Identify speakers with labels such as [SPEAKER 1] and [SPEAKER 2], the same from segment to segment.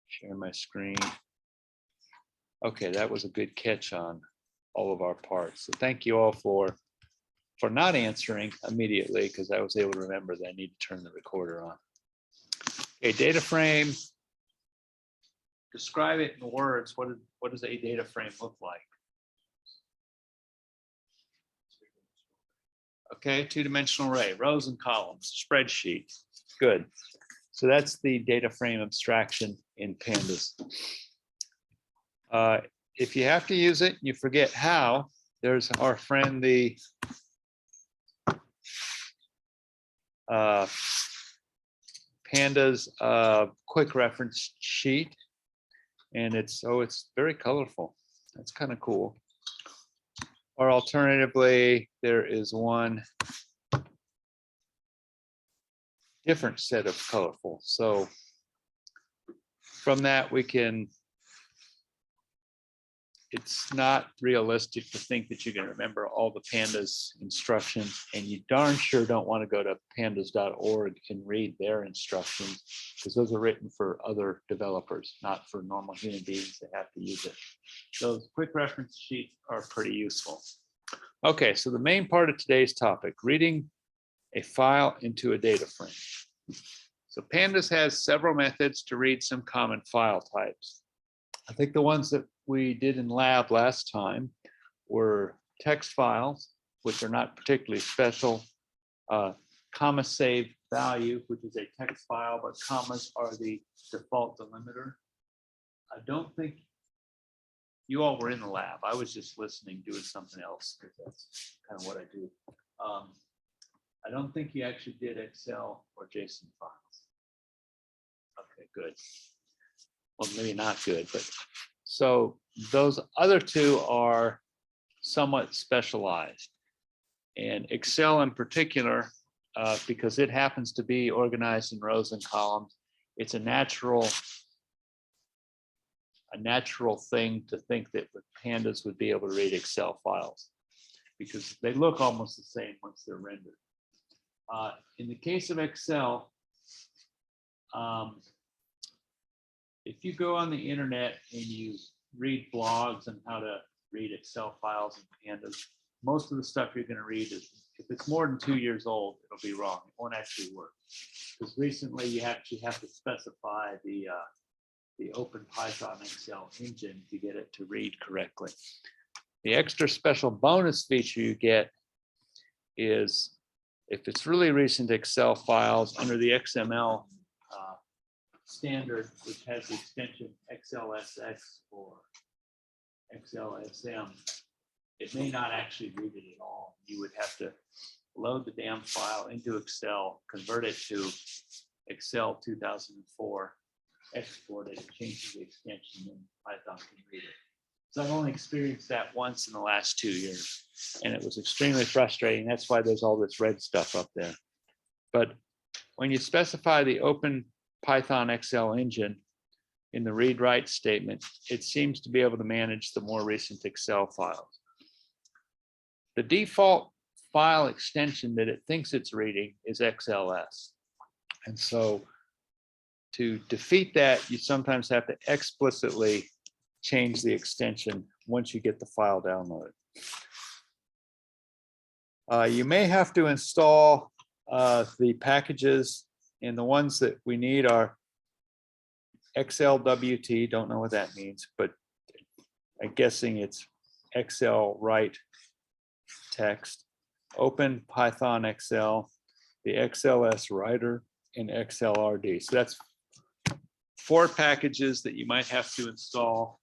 [SPEAKER 1] Share my screen. Okay, that was a good catch on all of our parts. So thank you all for not answering immediately, because I was able to remember that I need to turn the recorder on. Okay, data frame. Describe it in words. What does a data frame look like? Okay, two-dimensional array, rows and columns, spreadsheet. Good. So that's the data frame abstraction in Pandas. If you have to use it, you forget how, there's our friend, the Pandas quick reference sheet. And it's very colorful. That's kind of cool. Or alternatively, there is one different set of colorful. So from that, we can, it's not realistic to think that you can remember all the Pandas instructions, and you darn sure don't want to go to pandas.org and read their instructions, because those are written for other developers, not for normal human beings that have to use it. Those quick reference sheets are pretty useful. Okay, so the main part of today's topic, reading a file into a data frame. So Pandas has several methods to read some common file types. I think the ones that we did in lab last time were text files, which are not particularly special, comma save value, which is a text file, but commas are the default delimiter. I don't think you all were in the lab. I was just listening, doing something else, because that's kind of what I do. I don't think you actually did Excel or JSON files. Okay, good. Well, maybe not good, but so those other two are somewhat specialized. And Excel in particular, because it happens to be organized in rows and columns, it's a natural thing to think that with Pandas would be able to read Excel files, because they look almost the same once they're rendered. In the case of Excel, if you go on the internet and you read blogs on how to read Excel files in Pandas, most of the stuff you're going to read is, if it's more than 2 years old, it'll be wrong. It won't actually work, because recently you actually have to specify the Open Python Excel engine to get it to read correctly. The extra special bonus feature you get is, if it's really recent Excel files under the XML standard, which has the extension XLSX or XLSM, it may not actually read it at all. You would have to load the damn file into Excel, convert it to Excel 2004, export it, change the extension, and Python can read it. So I've only experienced that once in the last 2 years, and it was extremely frustrating. That's why there's all this red stuff up there. But when you specify the Open Python Excel engine in the read-write statement, it seems to be able to manage the more recent Excel files. The default file extension that it thinks it's reading is XLS. And so to defeat that, you sometimes have to explicitly change the extension once you get the file downloaded. You may have to install the packages, and the ones that we need are XLWT, don't know what that means, but I'm guessing it's Excel write text, Open Python Excel, the XLS writer, and XLRD. So that's 4 packages that you might have to install,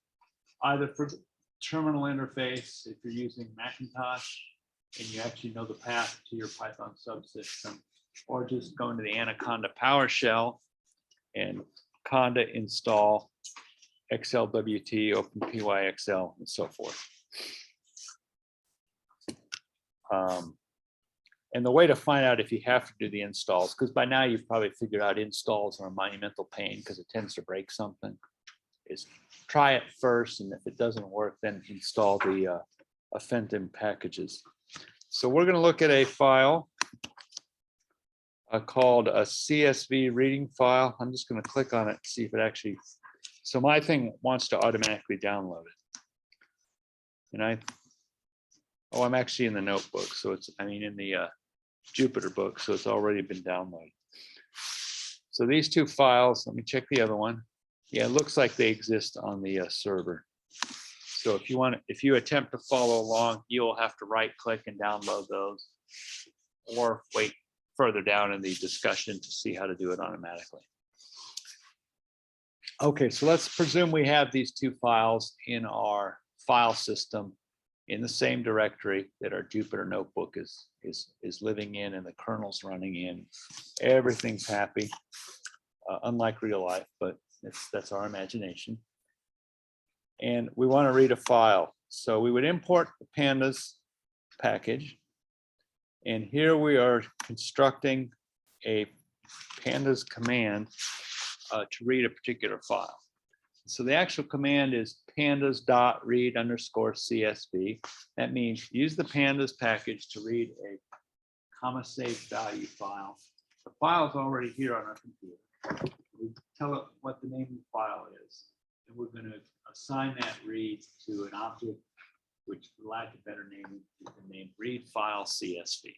[SPEAKER 1] either for the terminal interface if you're using Macintosh and you actually know the path to your Python subsystem, or just go into the Anaconda PowerShell and Conda install XLWT, OpenPyXL, and so forth. And the way to find out if you have to do the installs, because by now you've probably figured out installs are a monumental pain because it tends to break something, is try it first, and if it doesn't work, then install the Phantom packages. So we're going to look at a file called a CSV reading file. I'm just going to click on it and see if it actually, so my thing wants to automatically download it. And I'm actually in the notebook. So it's, in the Jupyter book. So it's already been downloaded. So these two files, let me check the other one. Yeah, it looks like they exist on the server. So if you attempt to follow along, you'll have to right click and download those, or wait further down in the discussion to see how to do it automatically. Okay, so let's presume we have these two files in our file system in the same directory that our Jupyter notebook is living in and the kernel's running in. Everything's happy, unlike real life, but that's our imagination. And we want to read a file. So we would import the Pandas package. And here we are constructing a Pandas command to read a particular file. So the actual command is pandas.read_CSV. That means use the Pandas package to read a comma saved value file. The file is already here on our computer. We tell it what the name of the file is, and we're going to assign that read to an object, which for lack of better name, is the name read file CSV.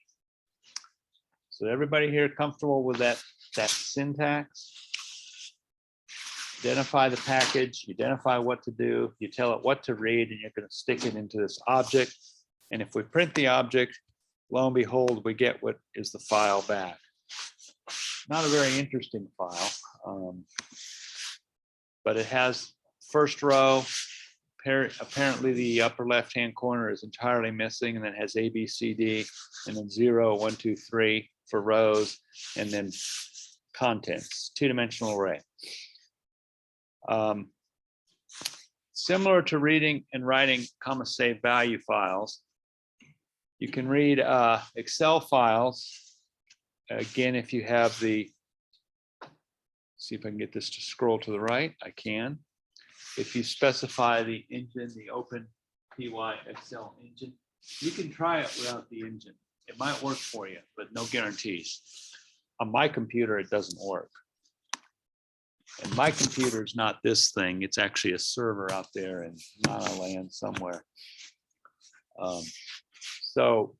[SPEAKER 1] So everybody here comfortable with that syntax? Identify the package, you identify what to do, you tell it what to read, and you're going to stick it into this object. And if we print the object, lo and behold, we get what is the file back. Not a very interesting file, but it has first row. Apparently the upper left-hand corner is entirely missing, and then has A, B, C, D, and then 0, 1, 2, 3 for rows, and then contents, two-dimensional array. Similar to reading and writing comma save value files, you can read Excel files. Again, if you have the, see if I can get this to scroll to the right, I can. If you specify the engine, the Open PY Excel engine, you can try it without the engine. It might work for you, but no guarantees. On my computer, it doesn't work. And my computer is not this thing. It's actually a server out there in Nana land somewhere. So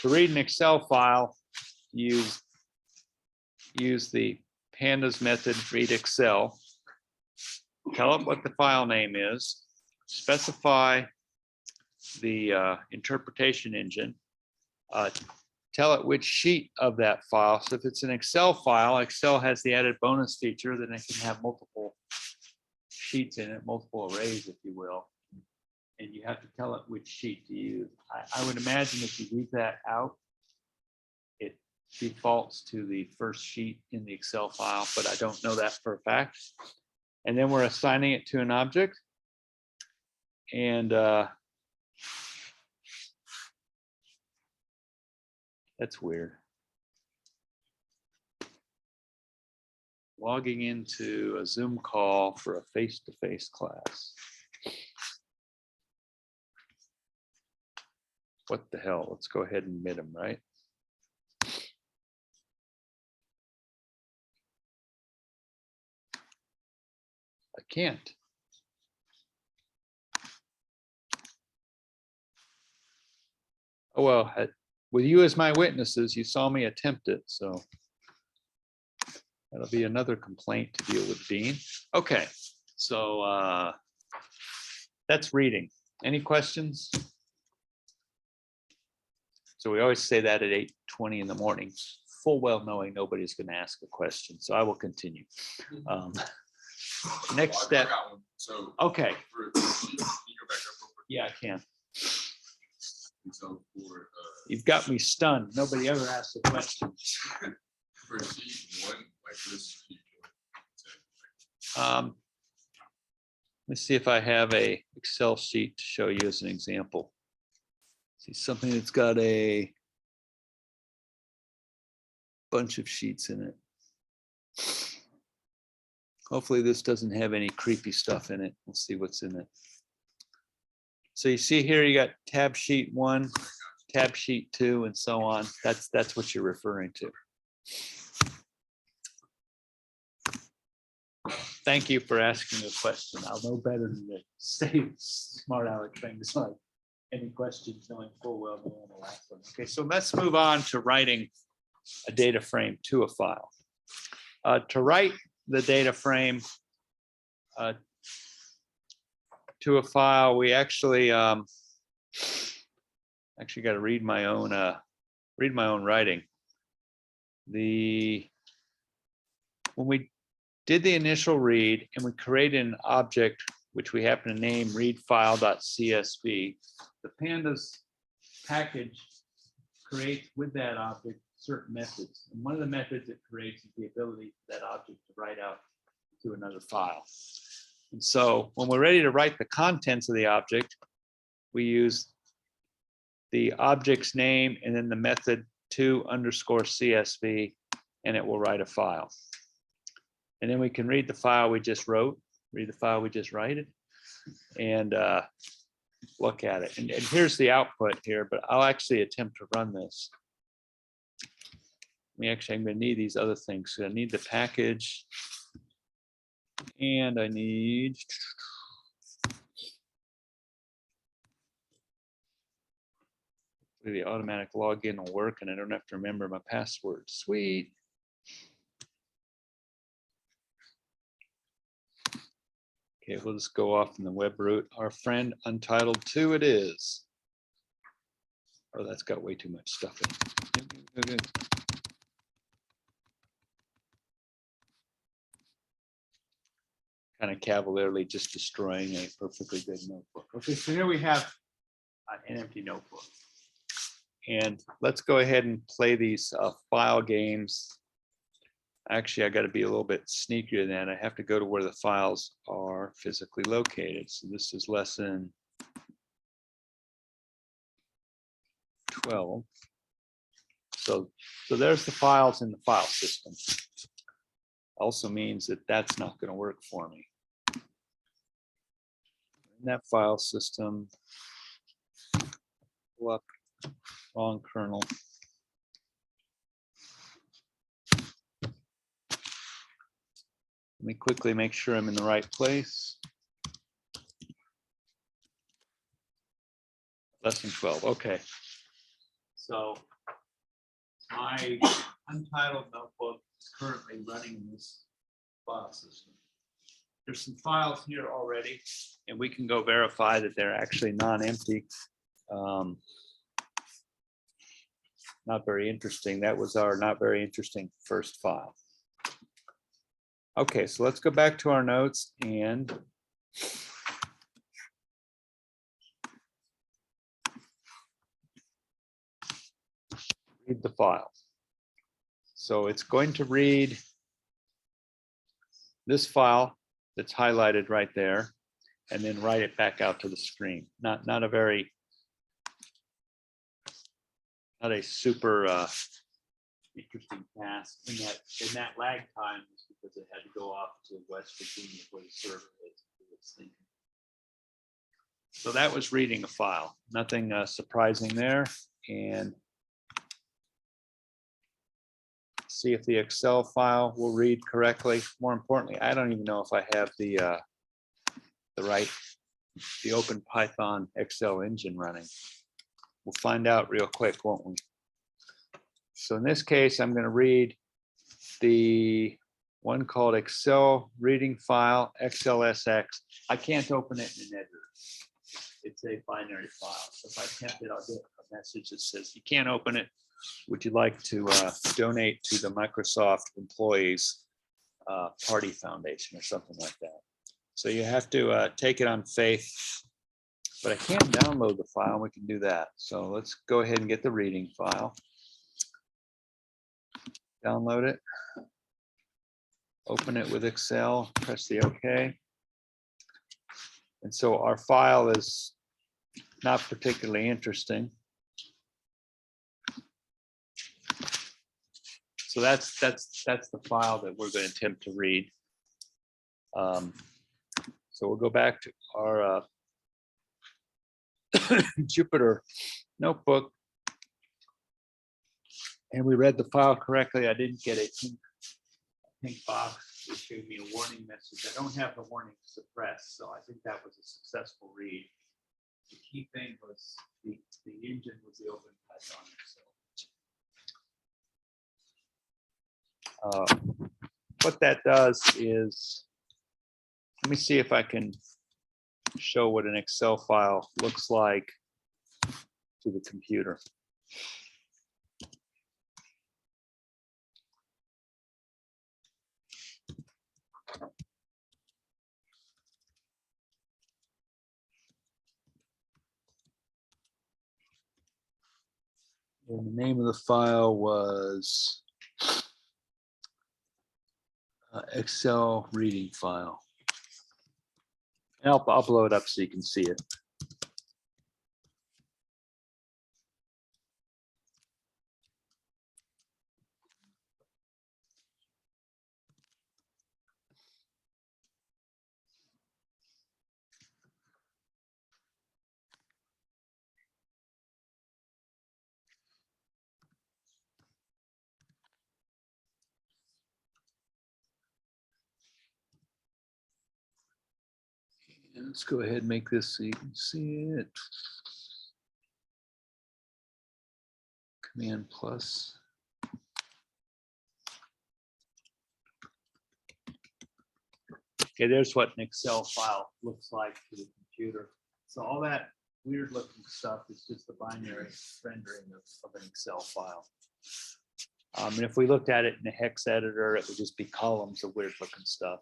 [SPEAKER 1] to read an Excel file, you use the Pandas method read Excel. Tell it what the file name is, specify the interpretation engine, tell it which sheet of that file. So if it's an Excel file, Excel has the added bonus feature that it can have multiple sheets in it, multiple arrays, if you will. And you have to tell it which sheet to use. I would imagine if you leave that out, it defaults to the first sheet in the Excel file, but I don't know that for a fact. And then we're assigning it to an object. And that's weird. Logging into a Zoom call for a face-to-face class. What the hell? Let's go ahead and admit them, right? I can't. Oh, well, with you as my witnesses, you saw me attempt it, so that'll be another complaint to deal with, Dean. Okay, so that's reading. Any questions? So we always say that at 8:20 in the morning, full well knowing nobody's going to ask a question. So I will continue. Next step.
[SPEAKER 2] So
[SPEAKER 1] okay.
[SPEAKER 2] Can you go back up real quick?
[SPEAKER 1] Yeah, I can.
[SPEAKER 2] So for
[SPEAKER 1] You've got me stunned. Nobody ever asked a question.
[SPEAKER 2] for sheet one, like this sheet one.
[SPEAKER 1] Let's see if I have a Excel sheet to show you as an example. See something that's got a bunch of sheets in it. Hopefully this doesn't have any creepy stuff in it. We'll see what's in it. So you see here, you got tab sheet 1, tab sheet 2, and so on. That's what you're referring to. Thank you for asking a question. I'll know better than to say smart aleck things like any questions knowing full well the one will last one. Okay, so let's move on to writing a data frame to a file. To write the data frame to a file, we actually got to read my own writing. When we did the initial read and we created an object which we happen to name readFile.csv, the Pandas package creates with that object certain methods. And one of the methods it creates is the ability for that object to write out to another file. And so when we're ready to write the contents of the object, we use the object's name and then the method to_CSV, and it will write a file. And then we can read the file we just wrote, read the file we just wrote, and look at it. And here's the output here, but I'll actually attempt to run this. I'm going to need these other things. So I need the package, and I need the automatic login will work, and I don't have to remember my password. Sweet. Okay, we'll just go off in the web root. Our friend Untitled 2 it is. Oh, that's got way too much stuff in it. Kind of cavalierly just destroying a perfectly good notebook. Okay, so here we have an empty notebook. And let's go ahead and play these file games. Actually, I got to be a little bit sneakier than that. I have to go to where the files are physically located. So this is lesson 12. So there's the files in the file system. Also means that that's not going to work for me. In that file system, pull up wrong kernel. Let me quickly make sure I'm in the right place. Lesson 12, okay. So my Untitled notebook is currently running in this file system. There's some files here already, and we can go verify that they're actually non-empty. Not very interesting. That was our not very interesting first file. Okay, so let's go back to our notes and read the file. So it's going to read this file that's highlighted right there and then write it back out to the screen. Not a super interesting task in that lag time is because it had to go off to West Virginia where the server is thinking. So that was reading a file. Nothing surprising there. And see if the Excel file will read correctly. More importantly, I don't even know if I have the Open Python Excel engine running. We'll find out real quick, won't we? So in this case, I'm going to read the one called Excel reading file, XLSX. I can't open it in an editor. It's a binary file. So if I attempt it, I'll get a message that says, you can't open it. Would you like to donate to the Microsoft Employees Party Foundation or something like that? So you have to take it on faith, but I can download the file. We can do that. So let's go ahead and get the reading file. Download it. Open it with Excel, press the OK. And so our file is not particularly interesting. So that's the file that we're going to attempt to read. So we'll go back to our Jupyter notebook. and we read the file correctly, I didn't get a pink box. It showed me a warning message. I don't have the warning suppressed, so I think that was a successful read. The key thing was the engine was the open Python. So what that does is, let me see if I can show what an Excel file looks like to the computer. And the name of the file was Excel reading file. And I'll blow it up so you can see it. And let's go ahead and make this so you can see it. Command plus. Okay, there's what an Excel file looks like to the computer. So all that weird looking stuff is just the binary rendering of an Excel file. And if we looked at it in a hex editor, it would just be columns of weird looking stuff.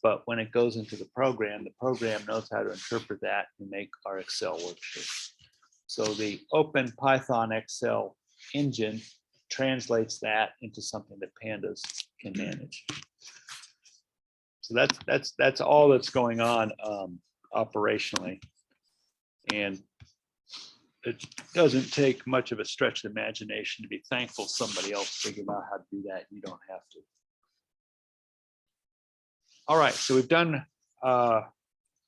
[SPEAKER 1] But when it goes into the program knows how to interpret that and make our Excel worksheet. So the Open Python Excel engine translates that into something that Pandas can manage. So that's all that's going on operationally. And it doesn't take much of a stretch of imagination to be thankful somebody else figured out how to do that. You don't have to. All right, so we've done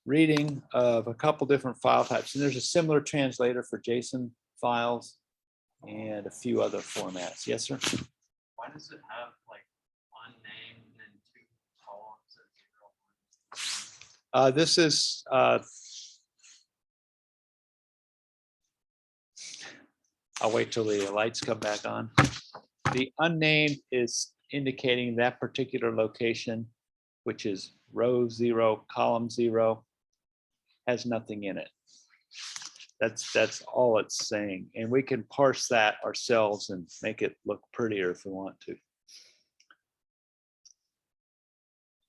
[SPEAKER 1] reading of a couple different file types, and there's a similar translator for JSON files and a few other formats. Yes, sir?
[SPEAKER 3] Why does it have like one name and then two columns and 0, 1?
[SPEAKER 1] This is I'll wait till the lights come back on. The unnamed is indicating that particular location, which is row 0, column 0, has nothing in it. That's all it's saying. And we can parse that ourselves and make it look prettier if we want to.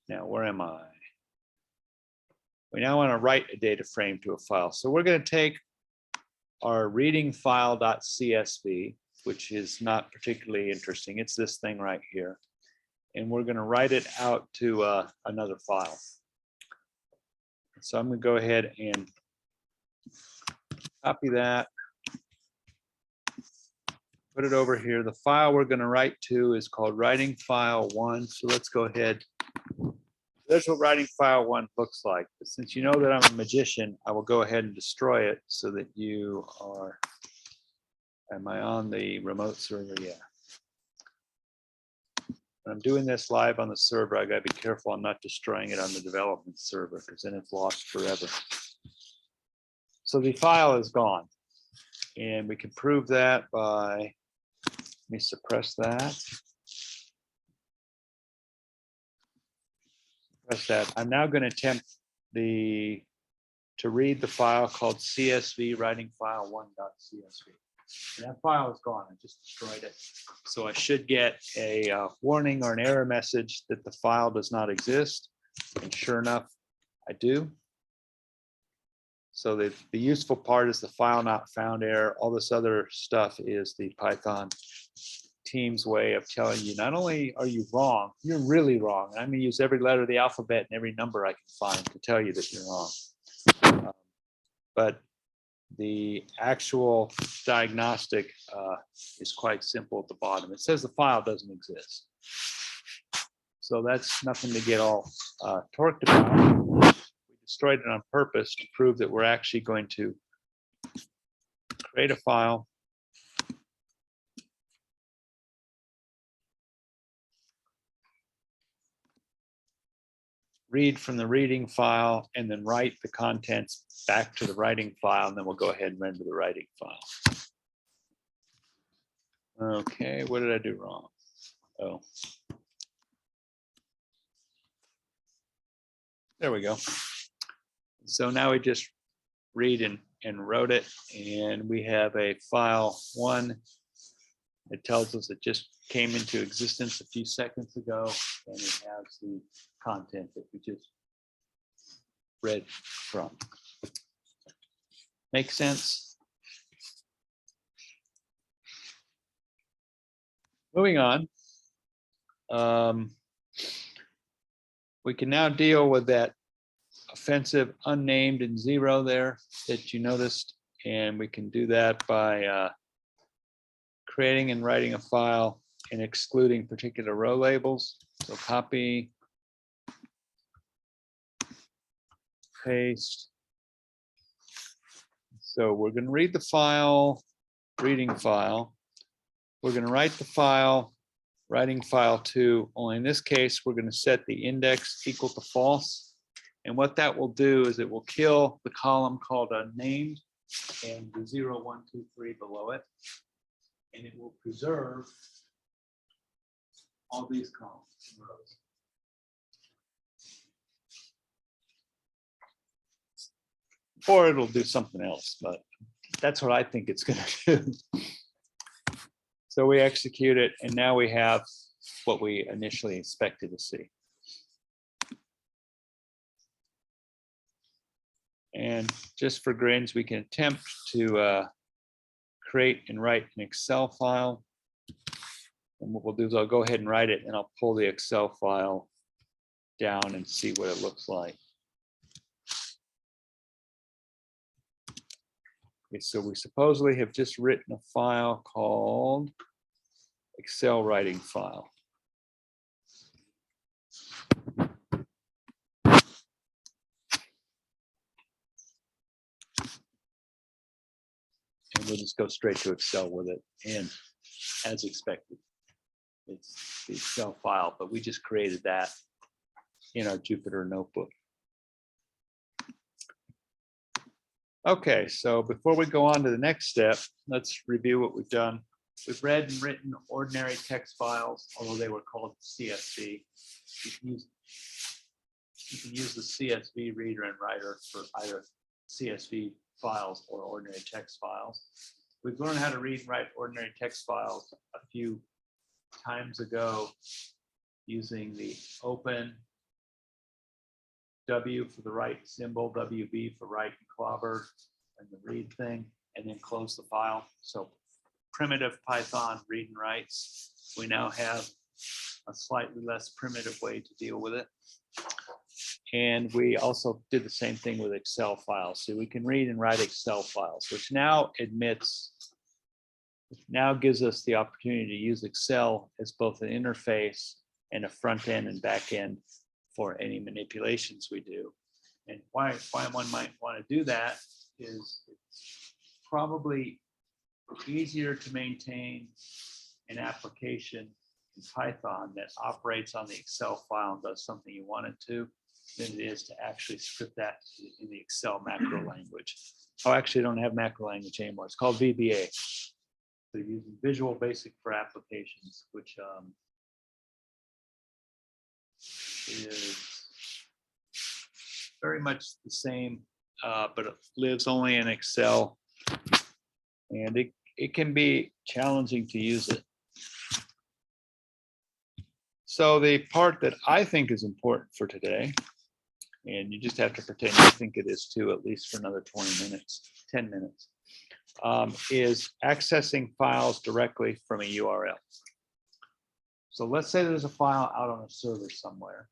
[SPEAKER 1] Now, where am I? We now want to write a data frame to a file. So we're going to take our reading file.csv, which is not particularly interesting. It's this thing right here. And we're going to write it out to another file. So I'm going to go ahead and copy that, put it over here. The file we're going to write to is called writing file 1. So let's go ahead. There's what writing file 1 looks like. But since you know that I'm a magician, I will go ahead and destroy it so that you are, am I on the remote server? Yeah. When I'm doing this live on the server, I gotta be careful I'm not destroying it on the development server because then it's lost forever. So the file is gone. And we can prove that by, let me suppress that. Suppress that. I'm now going to attempt to read the file called CSV writing file 1.csv. And that file is gone. I just destroyed it. So I should get a warning or an error message that the file does not exist. And sure enough, I do. So the useful part is the file not found error. All this other stuff is the Python team's way of telling you not only are you wrong, you're really wrong. And I'm going to use every letter of the alphabet and every number I can find to tell you that you're wrong. But the actual diagnostic is quite simple at the bottom. It says the file doesn't exist. So that's nothing to get all torqued about. We destroyed it on purpose to prove that we're actually going to create a file read from the reading file, and then write the contents back to the writing file, and then we'll go ahead and render the writing file. Okay, what did I do wrong? Oh. There we go. So now we just read and wrote it, and we have a file 1. It tells us it just came into existence a few seconds ago, and it has the content that we just read from. Make sense? Moving on. We can now deal with that offensive unnamed and 0 there that you noticed, and we can do that by creating and writing a file and excluding particular row labels. So copy, paste. So we're going to read the file, reading file. We're going to write the file, writing file 2. Only in this case, we're going to set the index equal to false. And what that will do is it will kill the column called unnamed and the 0, 1, 2, 3 below it. And it will preserve all these columns and rows. Or it'll do something else, but that's what I think it's going to do. So we execute it, and now we have what we initially expected to see. And just for grins, we can attempt to create and write an Excel file. And what we'll do is I'll go ahead and write it, and I'll pull the Excel file down and see what it looks like. Okay, so we supposedly have just written a file called Excel writing file. And we'll just go straight to Excel with it. And as expected, it's the Excel file, but we just created that in our Jupyter notebook. Okay, so before we go on to the next step, let's review what we've done. We've read and written ordinary text files, although they were called CSV. You can use the CSV reader and writer for either CSV files or ordinary text files. We've learned how to read and write ordinary text files a few times ago using the open, W for the write symbol, WB for write and clobber, and the read thing, and then close the file. So primitive Python read and writes. We now have a slightly less primitive way to deal with it. And we also did the same thing with Excel files. So we can read and write Excel files, which now gives us the opportunity to use Excel as both an interface and a front end and back end for any manipulations we do. And why one might want to do that is it's probably easier to maintain an application in Python that operates on the Excel file and does something you want it to than it is to actually script that in the Excel macro language. Oh, actually, I don't have macro language anymore. It's called VBA. So using Visual Basic for Applications, which is very much the same, but it lives only in Excel, and it can be challenging to use it. So the part that I think is important for today, and you just have to pretend you think it is too, at least for another 20 minutes, 10 minutes, is accessing files directly from a URL. So let's say there's a file out on a server somewhere.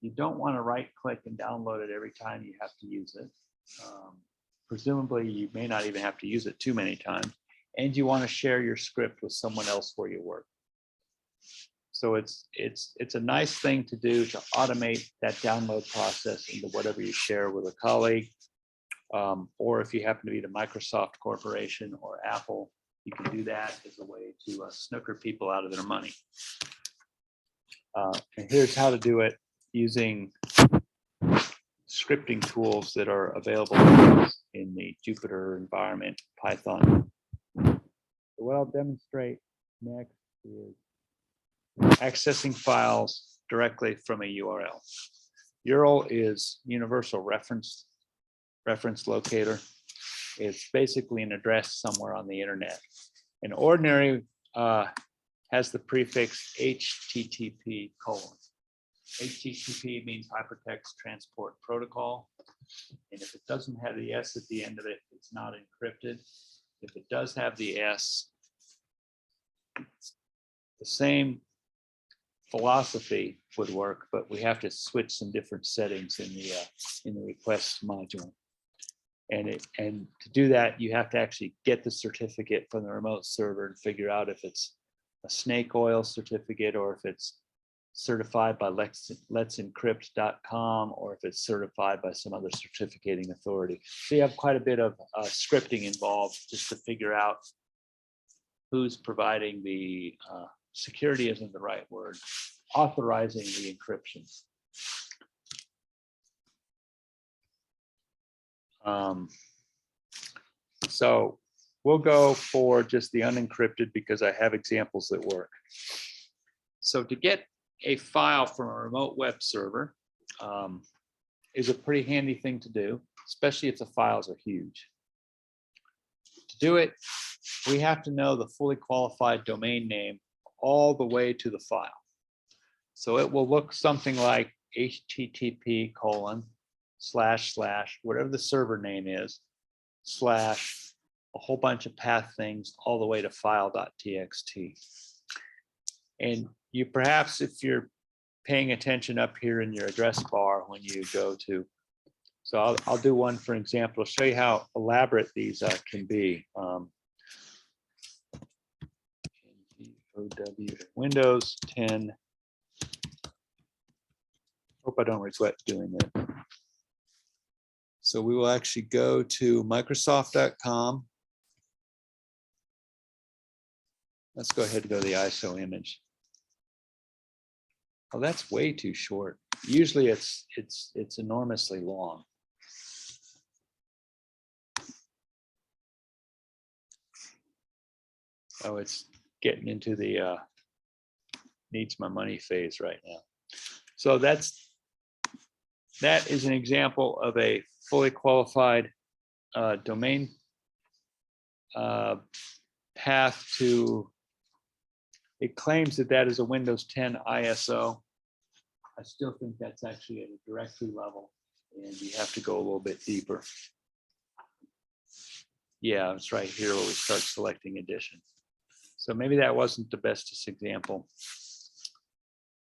[SPEAKER 1] You don't want to right click and download it every time you have to use it. Presumably you may not even have to use it too many times, and you want to share your script with someone else where you work. So it's a nice thing to do to automate that download process into whatever you share with a colleague, or if you happen to be the Microsoft Corporation or Apple, you can do that as a way to snooker people out of their money. And here's how to do it using scripting tools that are available in the Jupyter environment, Python. So what I'll demonstrate next is accessing files directly from a URL. URL is universal reference locator. It's basically an address somewhere on the internet. An ordinary has the prefix HTTP:. HTTP means Hypertext Transport Protocol. And if it doesn't have the S at the end of it, it's not encrypted. If it does have the S, the same philosophy would work, but we have to switch some different settings in the request module. And to do that, you have to actually get the certificate from the remote server and figure out if it's a snake oil certificate or if it's certified by let'sencrypt.com or if it's certified by some other certificating authority. So you have quite a bit of scripting involved just to figure out who's providing the security isn't the right word, authorizing the encryption. So we'll go for just the unencrypted because I have examples that work. So to get a file from a remote web server is a pretty handy thing to do, especially if the files are huge. To do it, we have to know the fully qualified domain name all the way to the file. So it will look something like http:// whatever the server name is, / a whole bunch of path things all the way to file.txt. And you perhaps, if you're paying attention up here in your address bar when you go to, so I'll do one for example, I'll show you how elaborate these can be. Windows 10. Hope I don't regret doing that. So we will actually go to Microsoft.com. Let's go ahead and go to the ISO image. Oh, that's way too short. Usually it's enormously long. Oh, it's getting into the needs my money phase right now. So that is an example of a fully qualified domain path to, it claims that is a Windows 10 ISO. I still think that's actually at a directory level and you have to go a little bit deeper. Yeah, it's right here where we start selecting edition. So maybe that wasn't the bestest example.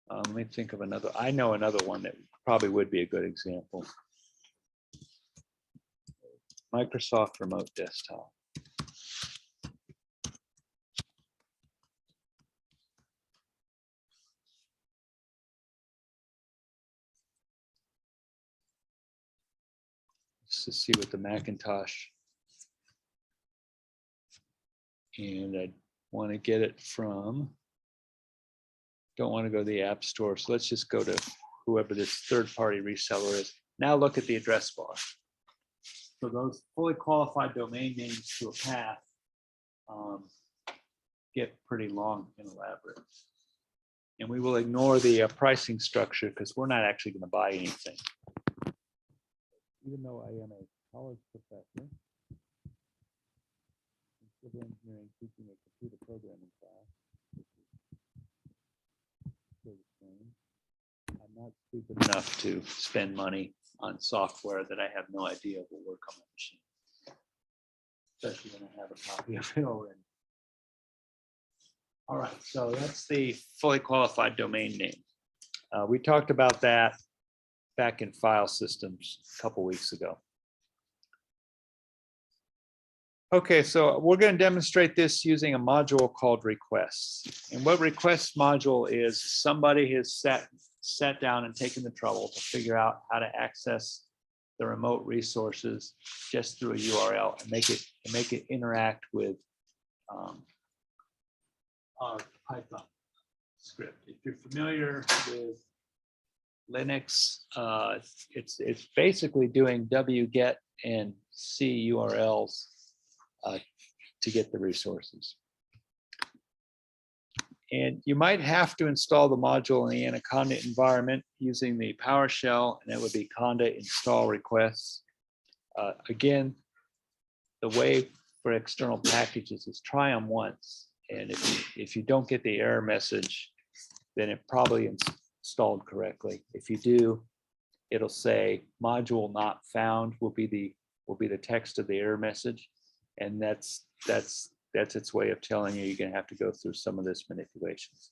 [SPEAKER 1] Let me think of another. I know another one that probably would be a good example. Microsoft Remote Desktop. Just to see what the Macintosh. And I want to get it from, don't want to go to the App Store. So let's just go to whoever this third-party reseller is. Now look at the address bar. So those fully qualified domain names to a path get pretty long and elaborate. And we will ignore the pricing structure because we're not actually going to buy anything. Even though I am a college professor, civil engineering teaching a computer programming class, I'm not stupid enough to spend money on software that I have no idea will work on my machine, especially when I have a copy of it already. All right, so that's the fully qualified domain name. We talked about that back in file systems a couple weeks ago. Okay, so we're going to demonstrate this using a module called requests. And what requests module is, somebody has sat down and taken the trouble to figure out how to access the remote resources just through a URL and make it interact with our Python script. If you're familiar with Linux, it's basically doing wget and c URLs to get the resources. And you might have to install the module in the Anaconda environment using the PowerShell, and that would be conda install requests. Again, the way for external packages is try them once. And if you don't get the error message, then it probably installed correctly. If you do, it'll say module not found will be the text of the error message. And that's its way of telling you you're going to have to go through some of this manipulations.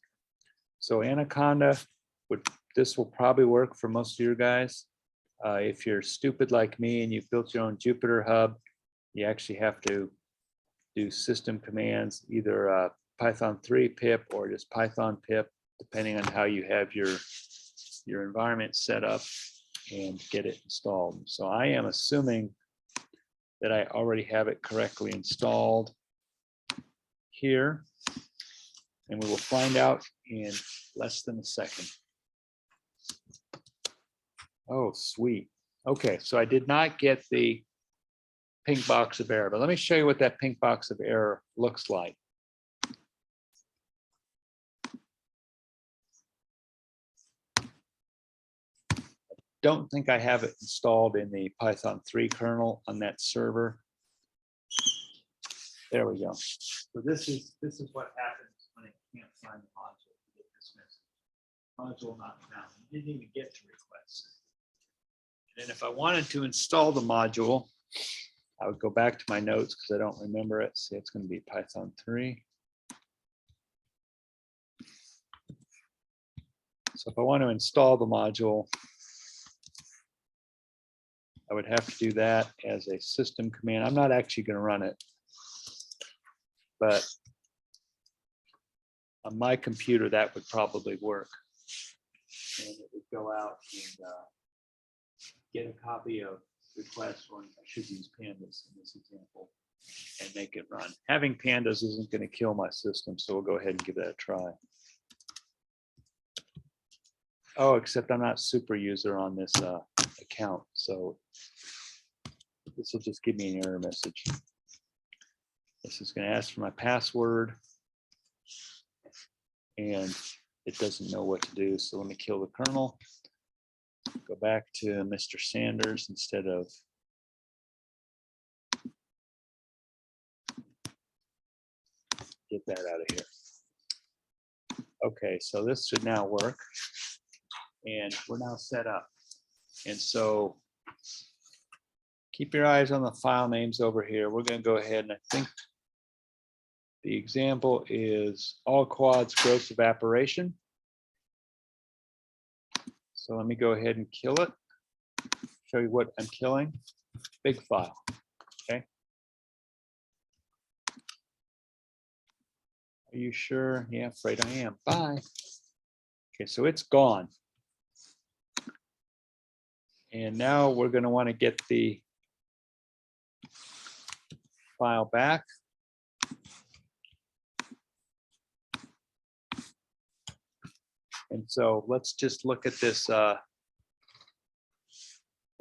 [SPEAKER 1] So Anaconda, this will probably work for most of your guys. If you're stupid like me and you've built your own Jupyter hub, you actually have to do system commands, either Python 3 pip or just Python pip, depending on how you have your environment set up, and get it installed. So I am assuming that I already have it correctly installed here, and we will find out in less than a second. Oh, sweet. Okay, so I did not get the pink box of error, but let me show you what that pink box of error looks like. Don't think I have it installed in the Python 3 kernel on that server. There we go. So this is what happens when it can't find the module to get this message. Module not found. You didn't even get to request. And then if I wanted to install the module, I would go back to my notes because I don't remember it. See, it's going to be Python 3. So if I want to install the module, I would have to do that as a system command. I'm not actually going to run it, but on my computer, that would probably work. And it would go out and get a copy of request, or I should use Pandas in this example, and make it run. Having Pandas isn't going to kill my system, so we'll go ahead and give that a try. Oh, except I'm not super user on this account, so this will just give me an error message. This is going to ask for my password, and it doesn't know what to do. So let me kill the kernel. Go back to Mr. Sanders instead of get that out of here. Okay, so this should now work, and we're now set up. And so keep your eyes on the file names over here. We're going to go ahead, and I think the example is all quads gross evaporation. So let me go ahead and kill it. Show you what I'm killing. Big file. Okay. Are you sure? Yeah, afraid I am. Bye. Okay, so it's gone. And now we're going to want to get the file back. And so let's just look at this.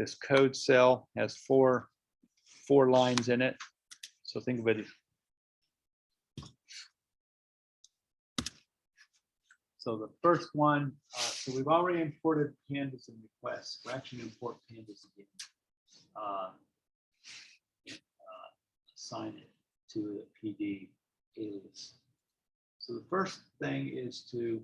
[SPEAKER 1] This code cell has four lines in it. So think of it. So the first one, so we've already imported Pandas and requests. We're actually going to import Pandas again. Assign it to a PD alias. So the first thing is to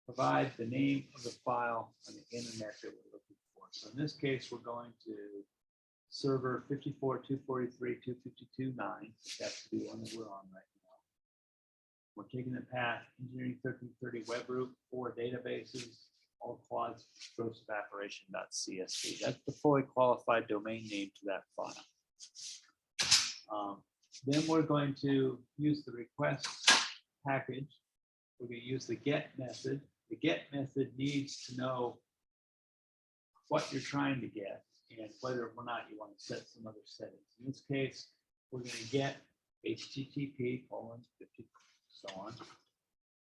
[SPEAKER 1] provide the name of the file on the internet that we're looking for. So in this case, we're going to server 54.243.252.9. That's the one that we're on right now. We're taking the path engineering-1330 web root for databases, all quads gross evaporation.csv. That's the fully qualified domain name to that file. Then we're going to use the request package. We're going to use the get method. The get method needs to know what you're trying to get and whether or not you want to set some other settings. In this case, we're going to get HTTP:50, so on,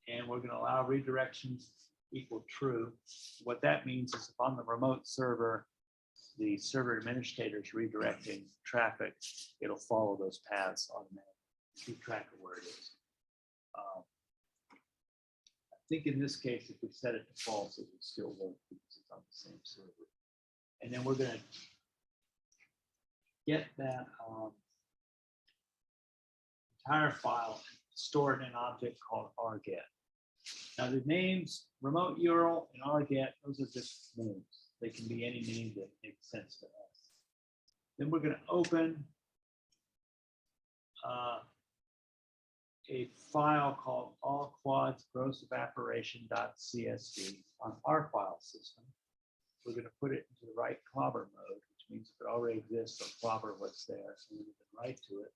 [SPEAKER 1] and we're going to allow redirections equal true. What that means is if on the remote server, the server administrator is redirecting traffic, it'll follow those paths automatically, keep track of where it is. I think in this case, if we set it to false, it would still work because it's on the same server. And then we're going to get that entire file, store it in an object called rget. Now the names, remote URL and rget, those are just names. They can be any name that makes sense to us. Then we're going to open a file called allquads gross evaporation.csv on our file system. We're going to put it into the write clobber mode, which means if it already exists, it'll clobber what's there, so we can write to it.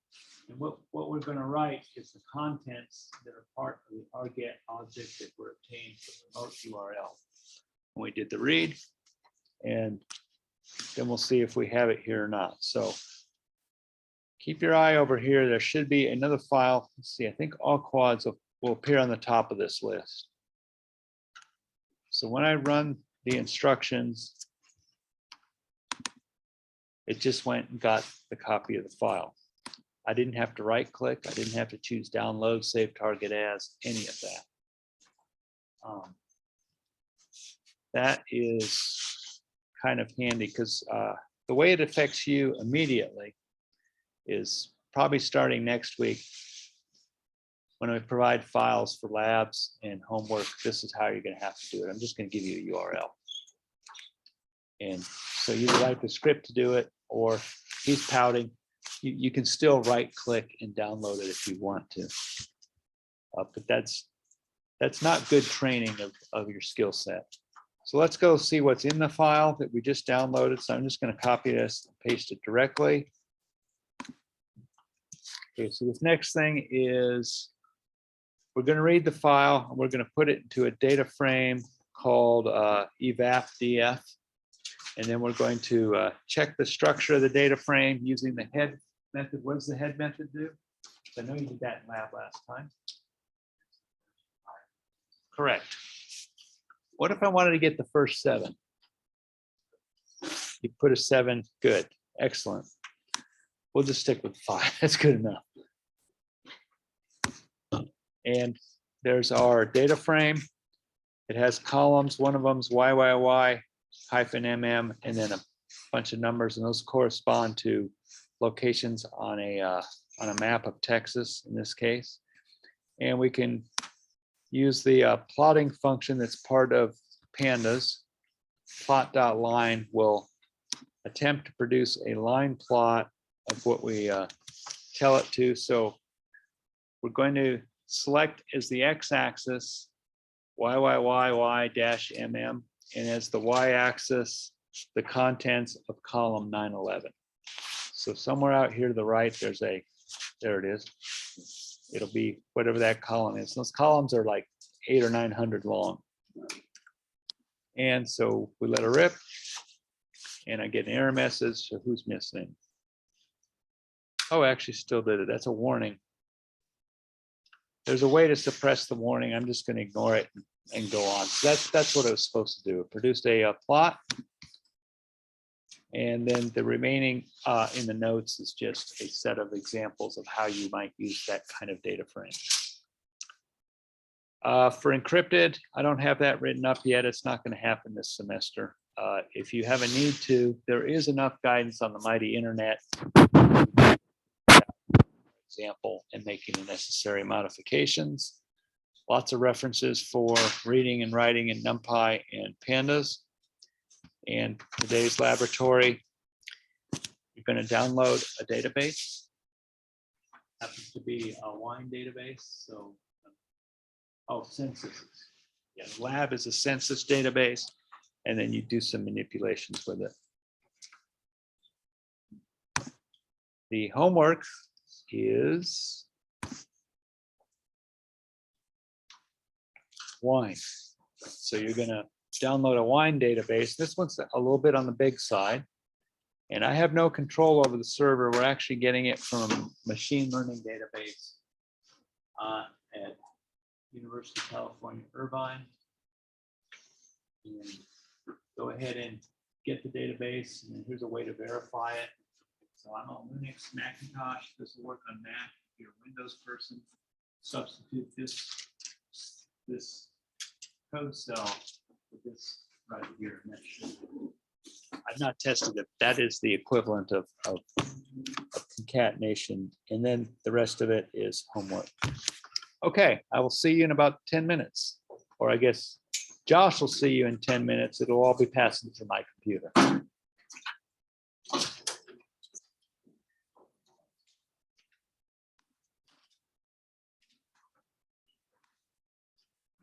[SPEAKER 1] And what we're going to write is the contents that are part of the rget object that were obtained from the remote URL. And we did the read, and then we'll see if we have it here or not. So keep your eye over here. There should be another file. Let's see, I think all quads will appear on the top of this list. So when I run the instructions, it just went and got the copy of the file. I didn't have to right click. I didn't have to choose download, save target as, any of that. That is kind of handy because the way it affects you immediately is probably starting next week. When I provide files for labs and homework, this is how you're going to have to do it. I'm just going to give you a URL. And so you write the script to do it, or he's pouting. You can still right click and download it if you want to. But that's not good training of your skill set. So let's go see what's in the file that we just downloaded. So I'm just going to copy this and paste it directly. Okay, so this next thing is we're going to read the file and we're going to put it into a data frame called evapdf. And then we're going to check the structure of the data frame using the head method. What does the head method do? I know you did that in lab last time. Correct. What if I wanted to get the first 7? You put a 7, good, excellent. We'll just stick with 5, that's good enough. And there's our data frame. It has columns, one of them's YYY-MM, and then a bunch of numbers, and those correspond to locations on a map of Texas in this case. And we can use the plotting function that's part of Pandas. Plot.line will attempt to produce a line plot of what we tell it to. So we're going to select as the x-axis YYYY-MM, and as the y-axis the contents of column 911. So somewhere out here to the right, there's a, there it is. It'll be whatever that column is. Those columns are like 800 or 900 long. And so we let her rip, and I get an error message. So who's missing? Oh, actually still did it. That's a warning. There's a way to suppress the warning. I'm just going to ignore it and go on. So that's what it was supposed to do. It produced a plot. And then the remaining in the notes is just a set of examples of how you might use that kind of data frame. For encrypted, I don't have that written up yet. It's not going to happen this semester. If you have a need to, there is enough guidance on the mighty internet. Example, and making the necessary modifications. Lots of references for reading and writing in NumPy and Pandas. And today's laboratory, you're going to download a database. Happens to be a wine database. So, oh, census. Yeah, the lab is a census database, and then you do some manipulations with it. The homework is wine. So you're going to download a wine database. This one's a little bit on the big side, and I have no control over the server. We're actually getting it from a machine learning database at University of California, Irvine. And go ahead and get the database, and then here's a way to verify it. So I'm on Linux, Macintosh. This will work on Mac. If you're a Windows person, substitute this code cell with this right here. And that should, I've not tested it. That is the equivalent of concatenation. And then the rest of it is homework. Okay, I will see you in about 10 minutes. Or I guess Josh will see you in 10 minutes. It'll all be passing through my computer.